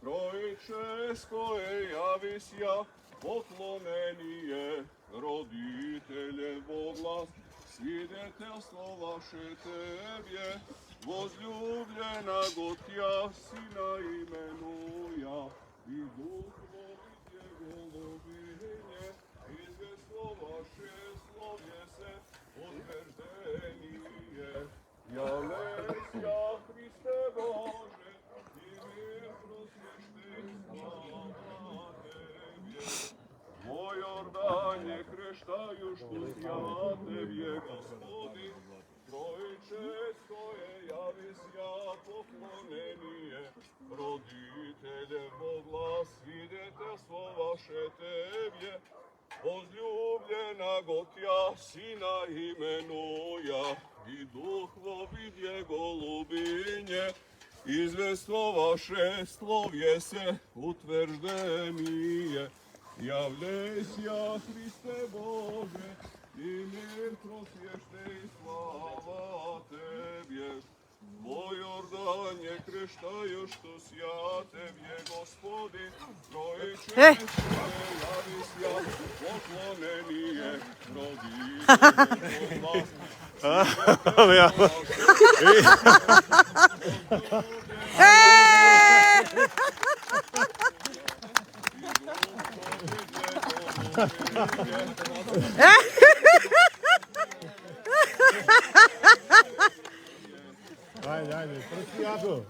Троическое явися, поклонение, родителе во глас, свидетелство ваше Тебе, возлюблена Готя, Сина именуя, и Дух Божие голубине, известно ваше словесе, утверждение, являйся, Христе Боже, и мир просвещен, слава Тебе. Во Јордане крштају, што ся Тебе, Господи, Троическое явися, поклонение, родителе во глас, свидетелство ваше Тебе, возлюблена Готја, Сина именуя, и Дух во видје голубиње, извество ваше словјесе, утверждение, являйся, Христе Боже, и мир просвещей, слава Тебе. Во Јордане крштају, што ся Тебе, Господи, Троическое явися, поклонение, родителе во глас, Ajde, ajde, prsti jako.